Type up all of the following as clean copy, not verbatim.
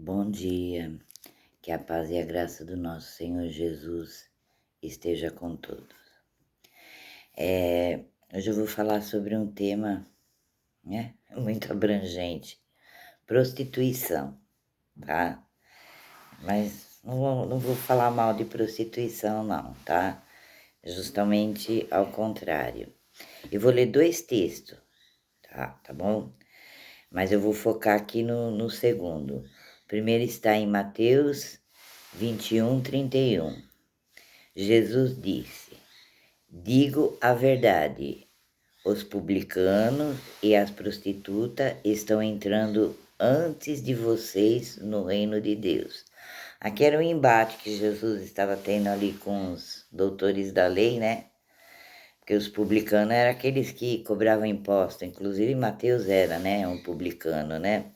Bom dia, que a paz e a graça do nosso Senhor Jesus esteja com todos. Hoje eu vou falar sobre um tema, né, muito abrangente, prostituição, tá? Mas não vou falar mal de prostituição não, tá? Justamente ao contrário. Eu vou ler 2 textos, tá bom? Mas eu vou focar aqui no segundo. O primeiro está em Mateus 21:31. Jesus disse: Digo a verdade, os publicanos e as prostitutas estão entrando antes de vocês no reino de Deus. Aqui era um embate que Jesus estava tendo ali com os doutores da lei, né? Porque os publicanos eram aqueles que cobravam imposto, inclusive Mateus era, né, um publicano, né?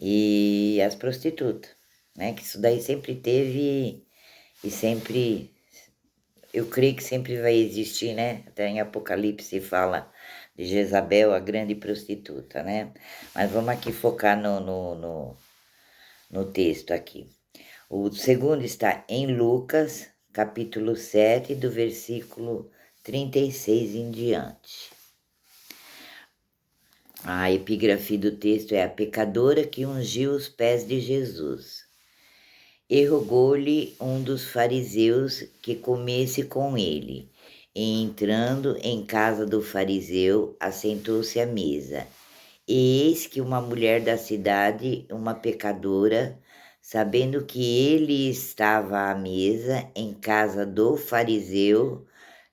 E as prostitutas, né? Que isso daí sempre teve e sempre, eu creio que sempre vai existir, né? Até em Apocalipse fala de Jezabel, a grande prostituta, né? Mas vamos aqui focar no texto aqui. O segundo está em Lucas, capítulo 7, do versículo 36 em diante. A epígrafe do texto é: a pecadora que ungiu os pés de Jesus. E rogou-lhe um dos fariseus que comesse com ele. E entrando em casa do fariseu, assentou-se à mesa. E eis que uma mulher da cidade, uma pecadora, sabendo que ele estava à mesa em casa do fariseu,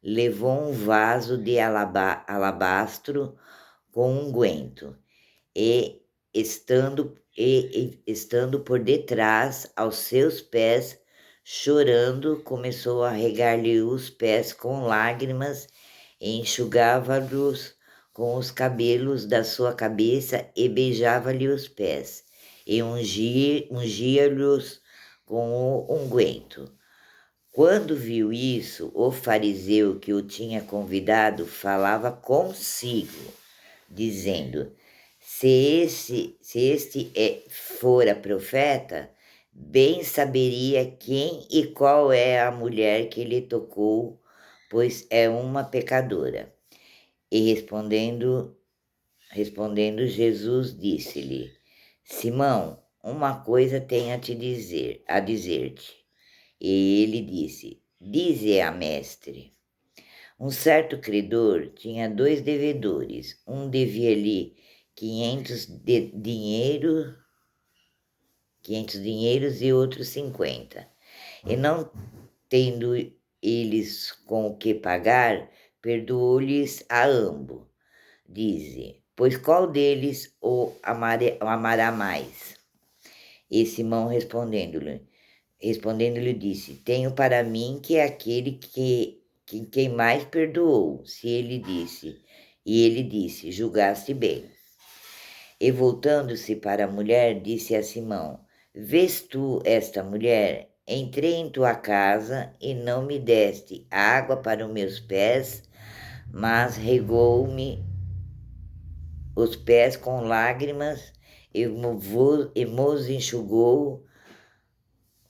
levou um vaso de alabastro com unguento estando por detrás aos seus pés, chorando, começou a regar-lhe os pés com lágrimas e enxugava-lhes com os cabelos da sua cabeça e beijava-lhe os pés e ungia-lhes com o unguento. Quando viu isso, o fariseu que o tinha convidado falava consigo, dizendo: se este fora profeta, bem saberia quem e qual é a mulher que lhe tocou, pois é uma pecadora. E respondendo Jesus disse-lhe: Simão, uma coisa tenho a dizer-te. E ele disse: Dize a mestre. Um certo credor tinha 2 devedores. Um devia-lhe 500 dinheiros e outro 50. E não tendo eles com o que pagar, perdoou-lhes a ambos. Dize, pois qual deles o amará mais? E Simão respondendo-lhe disse: Tenho para mim que é aquele quem mais perdoou. E ele disse: Julgaste bem. E voltando-se para a mulher, disse a Simão: Vês tu esta mulher? Entrei em tua casa e não me deste água para os meus pés, mas regou-me os pés com lágrimas e mos enxugou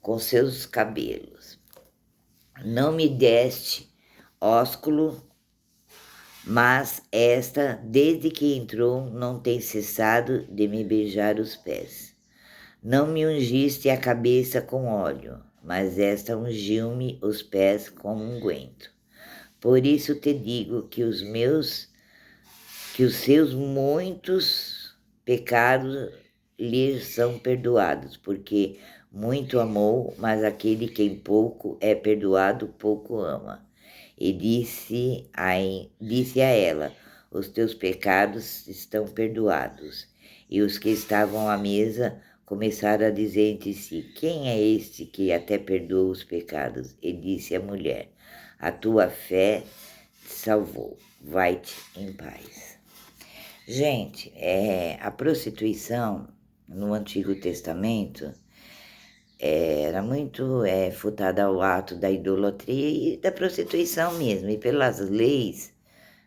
com seus cabelos. Não me deste ósculo, mas esta, desde que entrou, não tem cessado de me beijar os pés. Não me ungiste a cabeça com óleo, mas esta ungiu-me os pés com unguento. Por isso te digo que os seus muitos pecados lhe são perdoados, porque muito amou, mas aquele que em pouco é perdoado, pouco ama. E disse a ela: Os teus pecados estão perdoados. E os que estavam à mesa começaram a dizer entre si: Quem é este que até perdoa os pecados? E disse a mulher: A tua fé te salvou. Vai-te em paz. Gente, a prostituição no Antigo Testamento era muito furtada ao ato da idolatria e da prostituição mesmo. E pelas leis,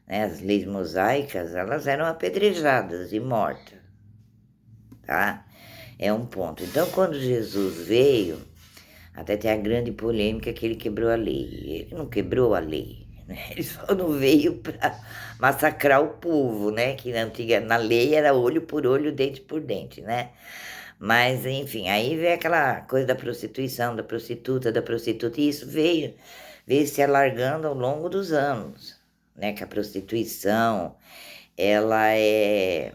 né, as leis mosaicas, elas eram apedrejadas e mortas, tá? é um ponto. Então, quando Jesus veio, até tem a grande polêmica que ele quebrou a lei. Ele não quebrou a lei, né? Ele só não veio para massacrar o povo, né? Que na lei era olho por olho, dente por dente, né? Mas, enfim, aí veio aquela coisa da prostituição, da prostituta, e isso veio se alargando ao longo dos anos, né? Que a prostituição, ela é,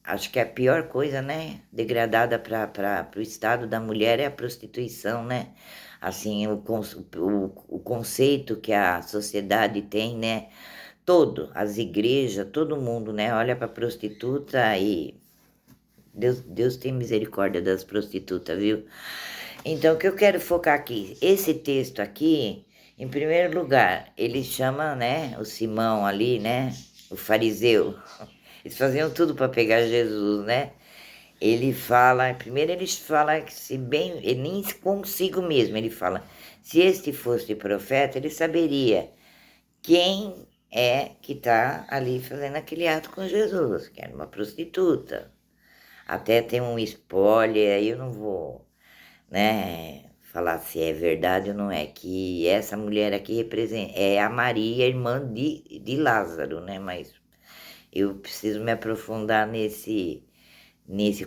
acho que é a pior coisa, né? Degradada para o estado da mulher é a prostituição, né? Assim, o conceito que a sociedade tem, né? As igrejas, todo mundo, né? Olha para a prostituta e Deus tem misericórdia das prostitutas, viu? Então, o que eu quero focar aqui, esse texto aqui, em primeiro lugar, ele chama, né, o Simão ali, né, o fariseu. Eles faziam tudo para pegar Jesus, né? Ele fala, primeiro ele fala que se bem, ele nem consigo mesmo, ele fala, se este fosse profeta, ele saberia quem é que está ali fazendo aquele ato com Jesus, que era uma prostituta. Até tem um spoiler, aí eu não vou, né, falar se é verdade ou não é, que essa mulher aqui representa, é a Maria, irmã de Lázaro, né, mas eu preciso me aprofundar nesse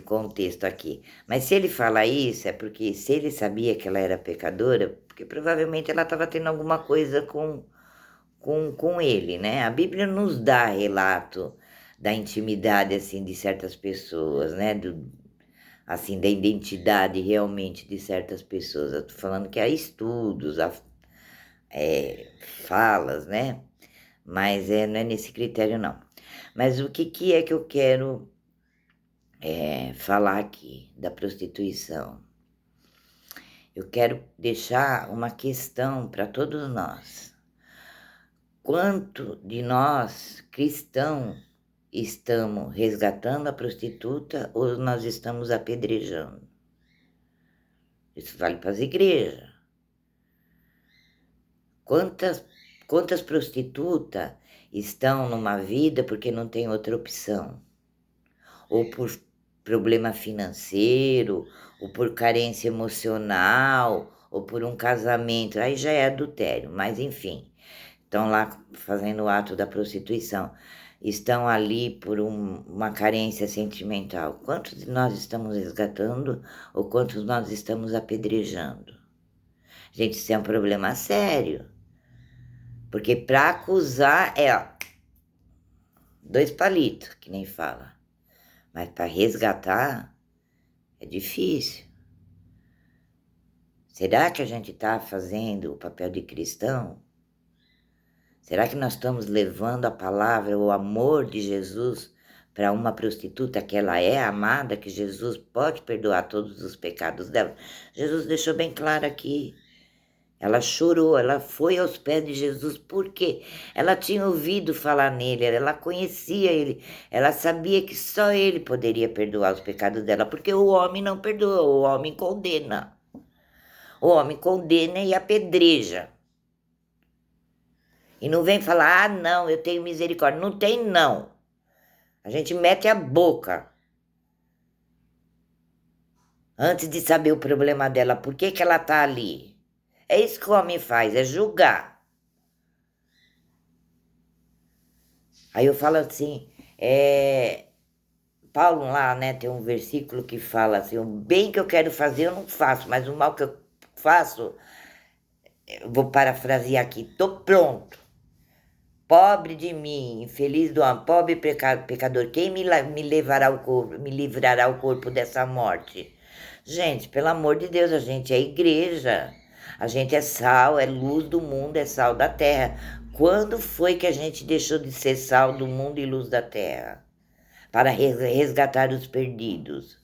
contexto aqui. Mas se ele fala isso, é porque se ele sabia que ela era pecadora, porque provavelmente ela estava tendo alguma coisa com ele, né? A Bíblia nos dá relato da intimidade, assim, de certas pessoas, né? Assim, da identidade realmente de certas pessoas. Eu tô falando que há estudos, há falas, né? Mas não é nesse critério, não. Mas o que é que eu quero falar aqui da prostituição? Eu quero deixar uma questão para todos nós. Quanto de nós, cristãos, estamos resgatando a prostituta ou nós estamos apedrejando? Isso vale para as igrejas. Quantas prostitutas estão numa vida porque não tem outra opção? Ou por problema financeiro, ou por carência emocional, ou por um casamento, aí já é adultério, mas enfim, estão lá fazendo o ato da prostituição, estão ali por uma carência sentimental. Quantos de nós estamos resgatando ou quantos nós estamos apedrejando? Gente, isso é um problema sério, porque para acusar ó, 2 palitos, que nem fala, mas para resgatar é difícil. Será que a gente está fazendo o papel de cristão? Será que nós estamos levando a palavra, o amor de Jesus para uma prostituta que ela é amada, que Jesus pode perdoar todos os pecados dela? Jesus deixou bem claro aqui. Ela chorou, ela foi aos pés de Jesus, por quê? Ela tinha ouvido falar nele, ela conhecia ele, ela sabia que só ele poderia perdoar os pecados dela, porque o homem não perdoa, o homem condena. O homem condena e apedreja. E não vem falar, ah, não, eu tenho misericórdia. Não tem, não. A gente mete a boca antes de saber o problema dela, por que ela tá ali. É isso que o homem faz, é julgar. Aí eu falo assim, Paulo lá, né, tem um versículo que fala assim, o bem que eu quero fazer eu não faço, mas o mal que eu faço, eu vou parafrasear aqui, tô pronto. Pobre de mim, infeliz do homem, pobre pecador, quem me livrará o corpo dessa morte? Gente, pelo amor de Deus, a gente é igreja, a gente é sal, é luz do mundo, é sal da terra. Quando foi que a gente deixou de ser sal do mundo e luz da terra? Para resgatar os perdidos.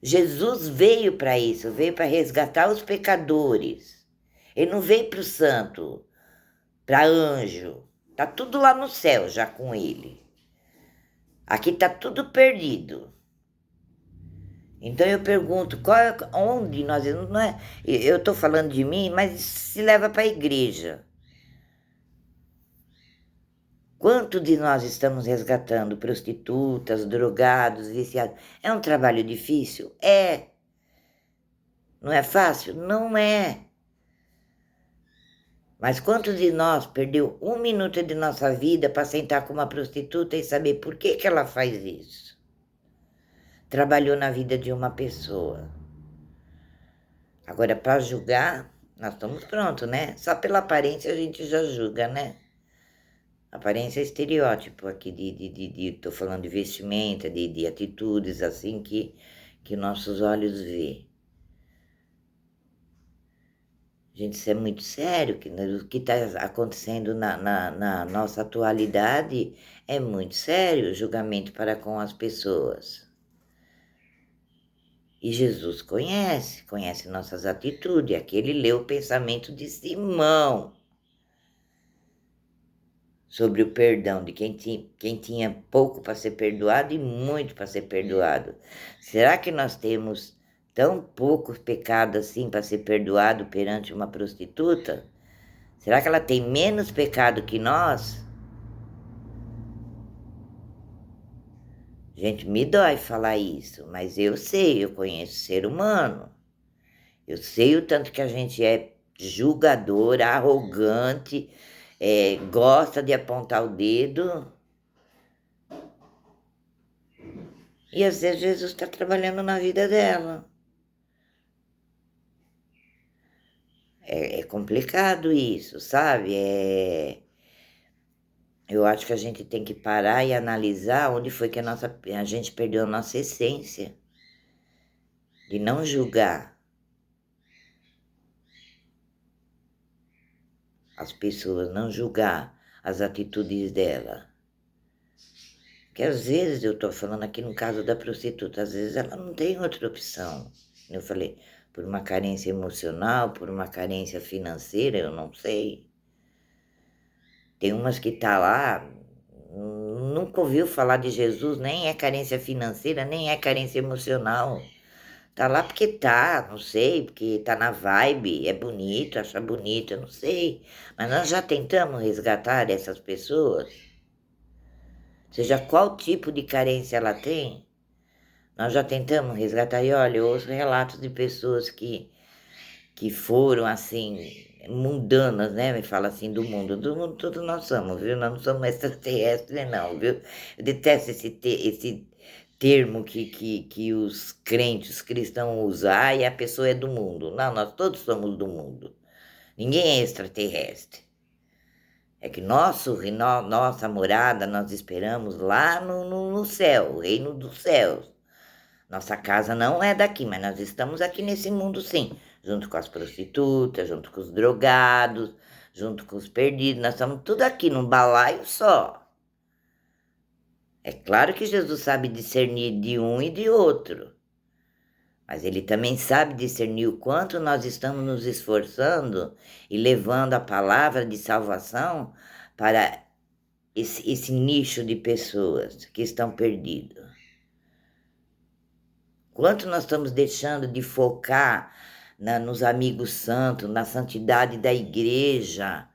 Jesus veio para isso, veio para resgatar os pecadores. Ele não veio para o santo, para anjo. Tá tudo lá no céu já com ele. Aqui tá tudo perdido. Então eu pergunto, onde nós, não é, eu estou falando de mim, mas se leva para a igreja. Quanto de nós estamos resgatando prostitutas, drogados, viciados? É um trabalho difícil? É. Não é fácil? Não é. Mas quanto de nós perdeu um minuto de nossa vida para sentar com uma prostituta e saber por que que ela faz isso? Trabalhou na vida de uma pessoa. Agora, para julgar, nós estamos prontos, né? Só pela aparência a gente já julga, né? Aparência é estereótipo aqui tô falando de vestimenta, de atitudes assim que nossos olhos vê. Gente, isso é muito sério, o que está acontecendo na nossa atualidade é muito sério, o julgamento para com as pessoas. E Jesus conhece nossas atitudes, aqui ele leu o pensamento de Simão sobre o perdão de quem tinha pouco para ser perdoado e muito para ser perdoado. Será que nós temos tão poucos pecados assim para ser perdoado perante uma prostituta? Será que ela tem menos pecado que nós? Gente, me dói falar isso, mas eu sei, eu conheço ser humano. Eu sei o tanto que a gente é julgador, arrogante, gosta de apontar o dedo. E às vezes Jesus está trabalhando na vida dela. É complicado isso, sabe? Eu acho que a gente tem que parar e analisar onde foi que a gente perdeu a nossa essência. De não julgar as pessoas, não julgar as atitudes dela. Porque às vezes, eu estou falando aqui no caso da prostituta, às vezes ela não tem outra opção. Eu falei, por uma carência emocional, por uma carência financeira, eu não sei. Tem umas que tá lá, nunca ouviu falar de Jesus, nem é carência financeira, nem é carência emocional. Tá lá porque tá, não sei, porque tá na vibe, é bonito, acha bonito, eu não sei. Mas nós já tentamos resgatar essas pessoas, seja qual tipo de carência ela tem, nós já tentamos resgatar. E olha, eu ouço relatos de pessoas que foram assim, mundanas, né? Me fala assim, do mundo todo nós somos, viu? Nós não somos extraterrestres, não, viu? Eu detesto esse termo que os crentes, os cristãos usam, e a pessoa é do mundo. Não, nós todos somos do mundo. Ninguém é extraterrestre. É que nossa morada nós esperamos lá no céu, o reino dos céus. Nossa casa não é daqui, mas nós estamos aqui nesse mundo sim, junto com as prostitutas, junto com os drogados, junto com os perdidos, nós estamos tudo aqui num balaio só. É claro que Jesus sabe discernir de um e de outro, mas ele também sabe discernir o quanto nós estamos nos esforçando e levando a palavra de salvação para esse nicho de pessoas que estão perdidas. Quanto nós estamos deixando de focar nos amigos santos, na santidade da igreja,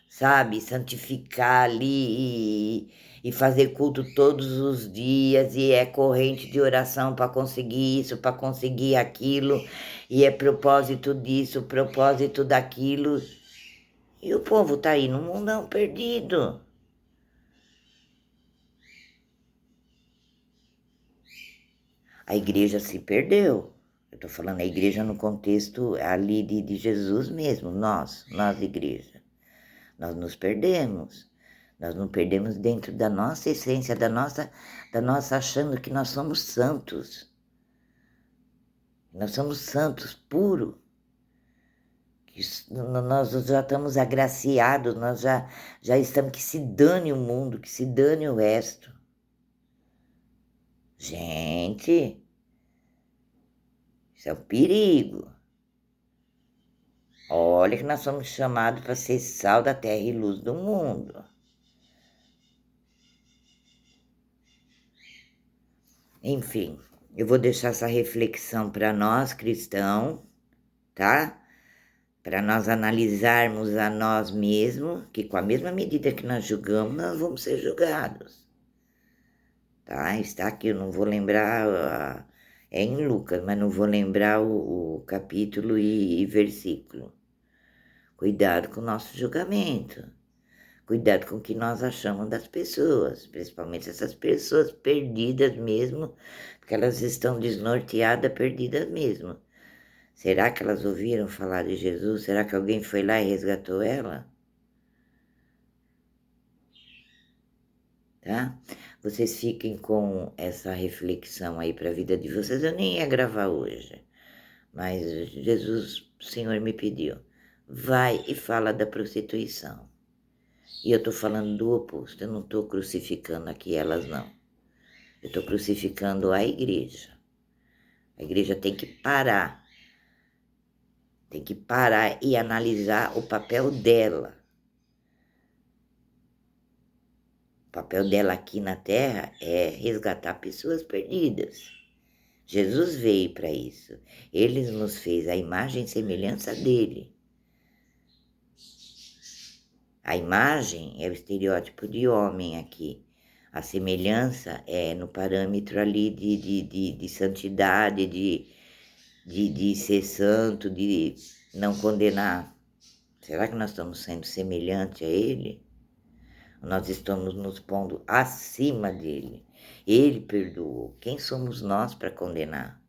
sabe? Santificar ali e fazer culto todos os dias, e é corrente de oração para conseguir isso, para conseguir aquilo, e é propósito disso, propósito daquilo. E o povo está aí no mundão perdido. A igreja se perdeu. Eu estou falando a igreja no contexto ali de Jesus mesmo, nós igreja. Nós nos perdemos. Nós nos perdemos dentro da nossa essência, da nossa achando que nós somos santos. Nós somos santos puros. Nós já estamos agraciados, nós já estamos, que se dane o mundo, que se dane o resto. Gente, isso é um perigo. Olha que nós somos chamados para ser sal da terra e luz do mundo. Enfim, eu vou deixar essa reflexão para nós cristãos, tá? para nós analisarmos a nós mesmos, que com a mesma medida que nós julgamos, nós vamos ser julgados. Tá? Está aqui, eu não vou lembrar, é em Lucas, mas não vou lembrar o capítulo e versículo. Cuidado com o nosso julgamento. Cuidado com o que nós achamos das pessoas, principalmente essas pessoas perdidas mesmo, porque elas estão desnorteadas, perdidas mesmo. Será que elas ouviram falar de Jesus? Será que alguém foi lá e resgatou ela? Tá? Vocês fiquem com essa reflexão aí para a vida de vocês. Eu nem ia gravar hoje, mas Jesus, o Senhor me pediu. Vai e fala da prostituição. E eu estou falando do oposto, eu não estou crucificando aqui elas, não. Eu estou crucificando a igreja. A igreja tem que parar e analisar o papel dela. O papel dela aqui na terra é resgatar pessoas perdidas. Jesus veio para isso. Ele nos fez a imagem e semelhança dele. A imagem é o estereótipo de homem aqui. A semelhança é no parâmetro ali de santidade, de ser santo, de não condenar. Será que nós estamos sendo semelhantes a ele? Nós estamos nos pondo acima dele. Ele perdoou. Quem somos nós para condenar?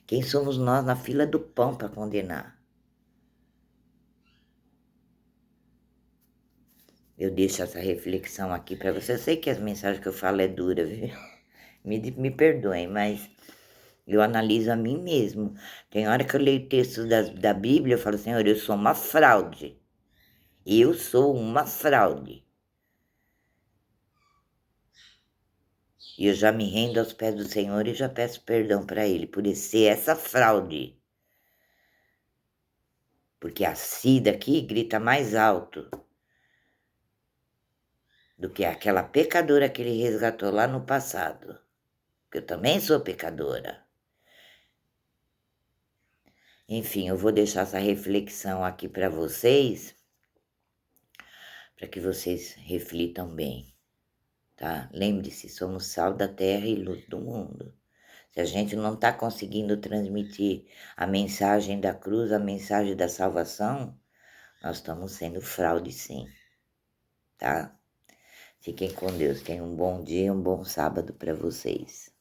Quem somos nós na fila do pão para condenar? Eu deixo essa reflexão aqui para você. Eu sei que as mensagens que eu falo é dura, viu? Me perdoem, mas eu analiso a mim mesmo. Tem hora que eu leio textos da Bíblia, eu falo, Senhor, eu sou uma fraude. Eu sou uma fraude. E eu já me rendo aos pés do Senhor e já peço perdão para Ele por ser essa fraude. Porque a Cida aqui grita mais alto do que aquela pecadora que ele resgatou lá no passado. Porque eu também sou pecadora. Enfim, eu vou deixar essa reflexão aqui para vocês, para que vocês reflitam bem, tá? Lembre-se, somos sal da terra e luz do mundo. Se a gente não está conseguindo transmitir a mensagem da cruz, a mensagem da salvação, nós estamos sendo fraude sim, tá? Fiquem com Deus, tenham um bom dia, um bom sábado para vocês.